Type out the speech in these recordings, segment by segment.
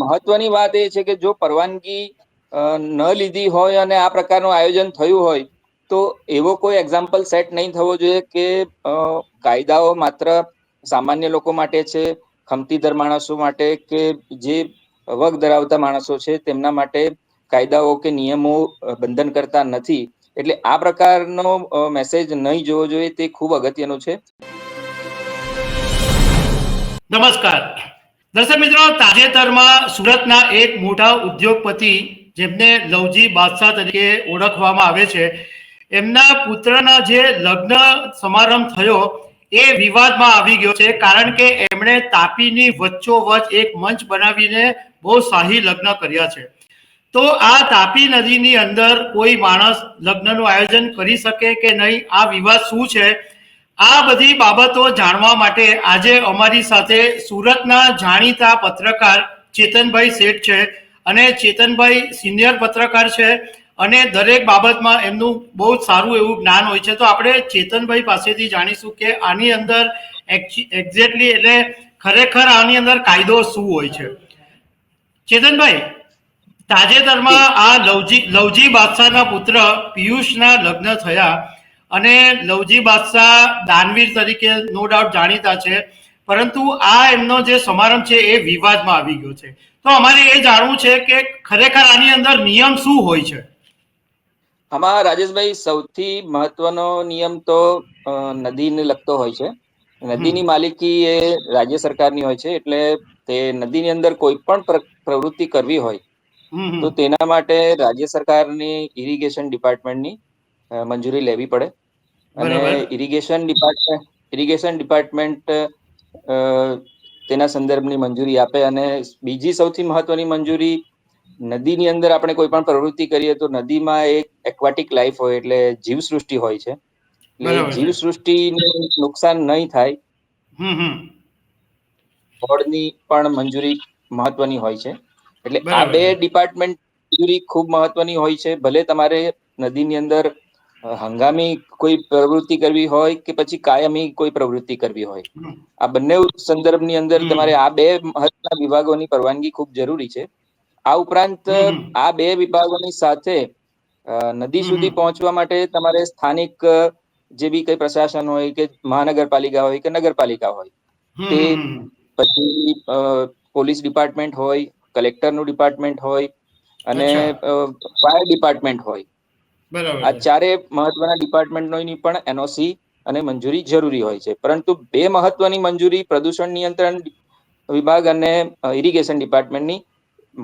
મહત્વની વાત એ છે કે જો પરવાનગી ન લીધી હોય અને આ પ્રકારનું આયોજન થયું હોય તો એવો કોઈ એક્ઝામ્પલ સેટ નહીં થવો જોઈએ કે કાયદાઓ માત્ર સામાન્ય લોકો માટે છે, ખમતીધર માણસો માટે કે જે વગ ધરાવતા માણસો છે તેમના માટે કાયદાઓ કે નિયમો બંધન કરતા નથી. એટલે આ પ્રકારનો મેસેજ નહીં જોવો જોઈએ, તે ખૂબ અગત્યનું છે. નમસ્કાર દર્શક મિત્રો, તાજેતરમાં સુરતના એક મોટા ઉદ્યોગપતિ જેમને લવજી બાદશાહ તરીકે ઓળખવામાં આવે છે, એમના પુત્રના જે લગ્ન સમારંભ થયો એ વિવાદમાં આવી ગયો છે. કારણ કે એમણે તાપીની વચ્ચોવચ એક મંચ બનાવીને બહુ શાહી લગ્ન કર્યા છે. તો આ તાપી નદીની અંદર કોઈ માણસ લગ્નનું આયોજન કરી શકે કે નહીં, આ વિવાદ શું છે, આ બધી બાબતો જાણવા માટે આજે અમારી સાથે સુરતના જાણીતા પત્રકાર ચેતનભાઈ શેઠ છે. અને ચેતનભાઈ સિનિયર પત્રકાર છે અને દરેક બાબતમાં એમનું બહુ સારું એવું જ્ઞાન હોય છે. તો આપણે ચેતનભાઈ પાસેથી જાણીશું કે આની અંદર એક્ઝેક્ટલી એટલે ખરેખર આની અંદર કાયદો શું હોય છે. ચેતનભાઈ, તાજેતરમાં આ લવજી બાદશાહના પુત્ર પિયુષના લગ્ન થયા અને લવજી બાદશાહ દાનવીર તરીકે નો ડાઉટ જાણીતા છે, પરંતુ આ એમનો જે સમારંભ છે એ વિવાદમાં આવી ગયો છે. તો અમારે એ જાણવું છે કે ખરેખર આની અંદર નિયમ શું હોય છે. આમાં રાજેશભાઈ સૌથી મહત્વનો નિયમ તો નદીને લગતો હોય છે. નદીની માલિકી એ રાજ્ય સરકારની હોય છે, એટલે તે નદીની અંદર કોઈ પણ પ્રવૃત્તિ કરવી હોય તો તેના માટે રાજ્ય સરકારની ઇરિગેશન ડિપાર્ટમેન્ટની મંજૂરી લેવી પડે. અને ઇરિગેશન ડિપાર્ટમેન્ટ તેના સંદર્ભની મંજૂરી આપે. અને બીજી સૌથી મહત્વની મંજૂરી, નદીની અંદર આપણે કોઈ પણ પ્રવૃત્તિ કરીએ તો નદીમાં એક એક્વાટિક લાઈફ હોય, એટલે જીવસૃષ્ટિ હોય છે. એટલે જીવસૃષ્ટિને નુકસાન નહીં થાય બોર્ડની પણ મંજૂરી મહત્વની હોય છે. એટલે આ બે ડિપાર્ટમેન્ટ મંજૂરી ખૂબ મહત્વની હોય છે. ભલે તમારે નદીની અંદર હંગામી કોઈ પ્રવૃત્તિ કરવી હોય કે પછી કાયમી કોઈ પ્રવૃત્તિ કરવી હોય, આ બંને સંદર્ભની અંદર તમારે આ બે મહત્વના વિભાગોની પરવાનગી ખૂબ જરૂરી છે. આ ઉપરાંત આ બે વિભાગોની સાથે નદી સુધી પહોંચવા માટે તમારે સ્થાનિક જે બી કઈ પ્રશાસન હોય કે મહાનગરપાલિકા હોય કે નગરપાલિકા હોય, તે પછી પોલીસ ડિપાર્ટમેન્ટ હોય, કલેક્ટરનું ડિપાર્ટમેન્ટ હોય અને ફાયર ડિપાર્ટમેન્ટ હોય, આ ચારે મહત્વના ડિપાર્ટમેન્ટોની પણ એનઓસી અને મંજૂરી જરૂરી હોય છે. પરંતુ બે મહત્વની મંજૂરી પ્રદૂષણ નિયંત્રણ વિભાગ અને ઇરિગેશન ડિપાર્ટમેન્ટની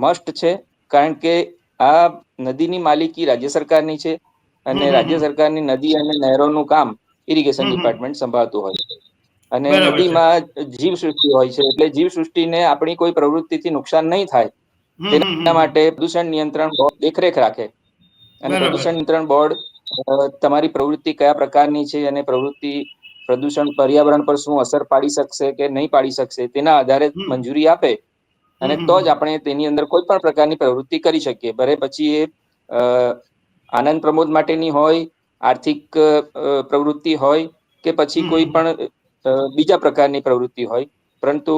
મસ્ટ છે. કારણ કે આ નદીની માલિકી રાજ્ય સરકારની છે અને રાજ્ય સરકારની નદી અને નહેરોનું કામ ઇરિગેશન ડિપાર્ટમેન્ટ સંભાળતું હોય છે. અને નદીમાં જીવસૃષ્ટિ હોય છે, એટલે જીવસૃષ્ટિને આપણી કોઈ પ્રવૃત્તિથી નુકસાન નહીં થાય તેના માટે પ્રદૂષણ નિયંત્રણ બોર્ડ દેખરેખ રાખે. અને પ્રદૂષણ નિયંત્રણ બોર્ડ તમારી પ્રવૃત્તિ કયા પ્રકારની છે અને પ્રદૂષણ પર્યાવરણ પર શું અસર પાડી શકશે કે નહીં પાડી શકશે તેના આધારે મંજૂરી આપે. અને તો જ આપણે તેની અંદર કોઈ પણ પ્રકારની પ્રવૃત્તિ કરી શકીએ. ભલે પછી એ આનંદ પ્રમોદ માટેની હોય, આર્થિક પ્રવૃત્તિ હોય કે પછી કોઈ પણ બીજા પ્રકારની પ્રવૃત્તિ હોય. પરંતુ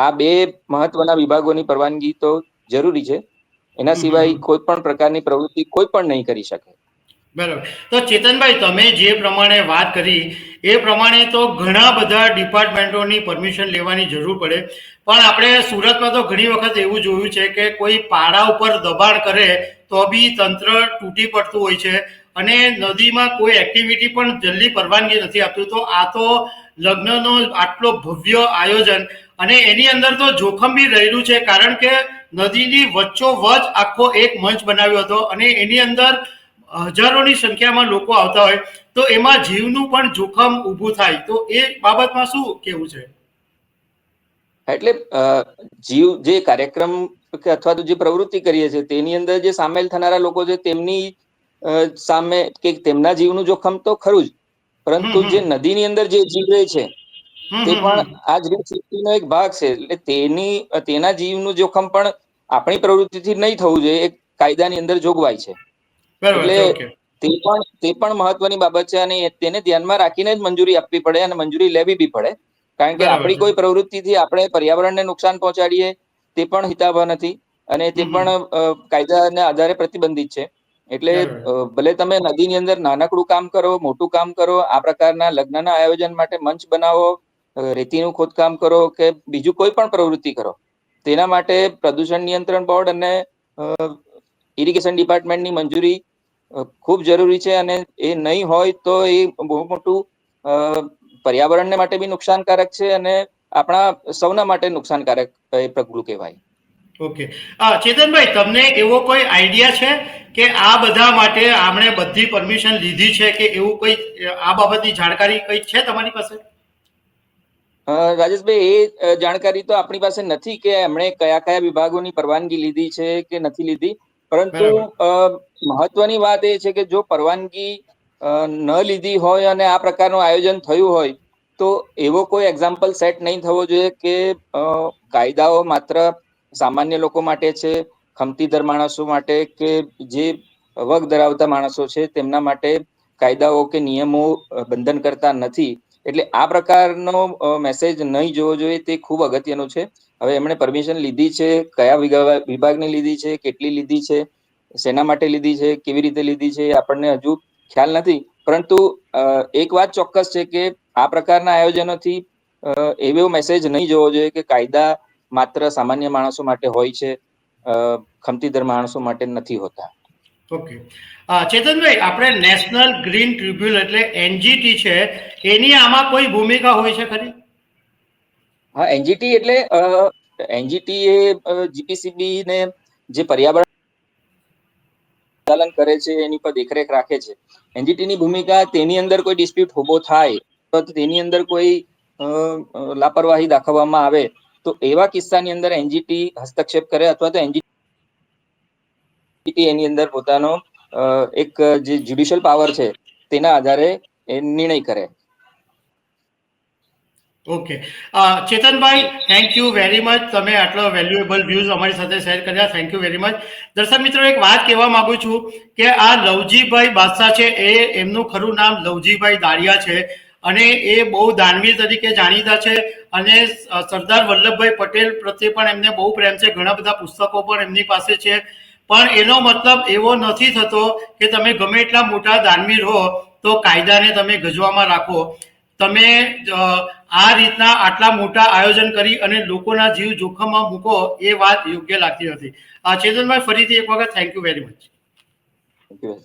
આ બે મહત્વના વિભાગોની પરવાનગી તો જરૂરી છે. એના સિવાય કોઈ પણ પ્રકારની પ્રવૃત્તિ કોઈ પણ નહીં કરી શકે. બરાબર. તો ચેતનભાઈ, તમે જે પ્રમાણે વાત કરી એ પ્રમાણે તો ઘણા બધા ડિપાર્ટમેન્ટોની પરમિશન લેવાની જરૂર પડે, પણ આપણે સુરતમાં તો ઘણી વખત એવું જોયું છે કે કોઈ પાડા ઉપર દબાણ કરે તો બી તંત્ર તૂટી પડતું હોય છે અને નદીમાં કોઈ એક્ટિવિટી પણ જલ્દી પરવાનગી નથી આપતું. તો આ તો લગ્નનો આટલો ભવ્ય આયોજન અને એની અંદર તો જોખમ બી રહેલું છે, કારણ કે નદીની વચ્ચોવચ આખો એક મંચ બનાવ્યો હતો અને એની અંદર હજારોની સંખ્યામાં લોકો આવતા હોય, તો એમાં જીવનું પણ જોખમ ઊભું થાય. તો એ બાબતમાં શું કેવું છે? એટલે જીવ જે કાર્યક્રમ કે અથવા તો જે પ્રવૃત્તિ કરીએ છીએ તેની અંદર જે સામેલ થનારા લોકો છે તેમની સામે કે તેમના જીવનું જોખમ તો ખરું જ, પરંતુ જે નદીની અંદર જે જીવ રહે છે તે પણ આ જીવસૃષ્ટિનો એક ભાગ છે. એટલે તેના જીવનું જોખમ પણ આપણી પ્રવૃત્તિથી નહીં થવું જોઈએ, એક કાયદાની અંદર જોગવાઈ છે. એટલે તે પણ મહત્વની બાબત છે અને તેને ધ્યાનમાં રાખીને જ મંજૂરી આપવી પડે અને મંજૂરી લેવી બી પડે. કારણ કે આપણી કોઈ પ્રવૃત્તિથી આપણે પર્યાવરણને નુકસાન પહોંચાડીએ તે પણ હિતાવહ નથી અને તે પણ કાયદાના આધારે પ્રતિબંધિત છે. એટલે ભલે તમે નદીની અંદર નાનકડું કામ કરો, મોટું કામ કરો, આ પ્રકારના લગ્નના આયોજન માટે મંચ બનાવો, રેતીનું ખોદકામ કરો કે બીજું કોઈ પણ પ્રવૃત્તિ કરો, તેના માટે પ્રદૂષણ નિયંત્રણ બોર્ડ અને ઇરિગેશન ડિપાર્ટમેન્ટની મંજૂરી ખૂબ જરૂરી છે. અને એ નહીં હોય તો એ બહુ મોટું પર્યાવરણને માટે બી નુકસાનકારક છે અને આપણા સૌના માટે નુકસાનકારક એ પગલું કહેવાય. ઓકે, ચેતનભાઈ, તમને એવો કોઈ આઈડિયા છે કે આ બધા માટે આપણે બધી પરમિશન લીધી છે કે એવું કોઈ આ બાબતની જાણકારી કઈ છે તમારી પાસે? રાજેશભાઈ, એ જાણકારી તો આપણી પાસે નથી કે એમણે કયા કયા વિભાગોની પરવાનગી લીધી છે કે નથી લીધી. પરંતુ મહત્વની વાત એ છે કે જો પરવાનગી ન લીધી હોય અને આ પ્રકારનું આયોજન થયું હોય તો એવો કોઈ એક્ઝામ્પલ સેટ નહીં થવો જોઈએ કે કાયદાઓ માત્ર સામાન્ય લોકો માટે છે, ખમતીધર માણસો માટે કે જે વગ ધરાવતા માણસો છે તેમના માટે કાયદાઓ કે નિયમો બંધન કરતા નથી. એટલે આ પ્રકારનો મેસેજ નહીં જોવો જોઈએ, તે ખૂબ અગત્યનું છે. હવે એમણે પરમિશન લીધી છે, કયા વિભાગની લીધી છે, કેટલી લીધી છે, શેના માટે લીધી છે, કેવી રીતે લીધી છે, આપણને હજુ ખ્યાલ નથી. પરંતુ એક વાત ચોક્કસ છે કે આ પ્રકારના આયોજનોથી એવો મેસેજ નહીં જોવો જોઈએ કે કાયદા માત્ર સામાન્ય માણસો માટે હોય છે, ખમતીધર માણસો માટે નથી હોતા. ઓકે, ચેતનભાઈ, આપણે નેશનલ ગ્રીન ટ્રિબ્યુનલ એટલે એનજીટી છે, એની આમાં કોઈ ભૂમિકા હોય છે ખરી? હા, એનજીટી એટલે એનજીટી એ જીપીસીબી ને જે પર્યાવરણ પાલન કરે છે એની પર દેખરેખ રાખે છે. એનજીટી ની ભૂમિકા, તેની અંદર કોઈ ડિસ્પ્યુટ ઉભો થાય તો તેની અંદર કોઈ લાપરવાહી દાખવવામાં આવે તો એવા કિસ્સાની અંદર એનજીટી હસ્તક્ષેપ કરે અથવા તો એનજીટી એની અંદર પોતાનો એક જે જ્યુડિશિયલ પાવર છે તેના આધારે એ નિર્ણય કરે. ઓકે, ચેતનભાઈ, થેન્ક યુ વેરી મચ. તમે આટલો વેલ્યુએબલ વ્યૂઝ અમારી સાથે શેર કર્યા, થેન્ક યુ વેરી મચ. દર્શક મિત્રો, એક વાત કહેવા માંગુ છું કે આ લવજીભાઈ બાદશાહ છે, એ એમનું ખરું નામ લવજીભાઈ દાળિયા છે અને એ બહુ દાનવીર તરીકે જાણીતા છે અને સરદાર વલ્લભભાઈ પટેલ પ્રત્યે પણ એમને બહુ પ્રેમ છે. ઘણા બધા પુસ્તકો પણ એમની પાસે છે. પણ એનો મતલબ એવો નથી થતો કે તમે ગમે એટલા મોટા દાનવીર હો તો કાયદાને તમે ગજવામાં રાખો. તમે આ રીતના આટલા મોટા આયોજન કરી અને લોકોના જીવ જોખમમાં મૂકો, એ વાત યોગ્ય લાગતી નથી. ચેતનભાઈ, ફરીથી એક વખત thank you very much. Thank you.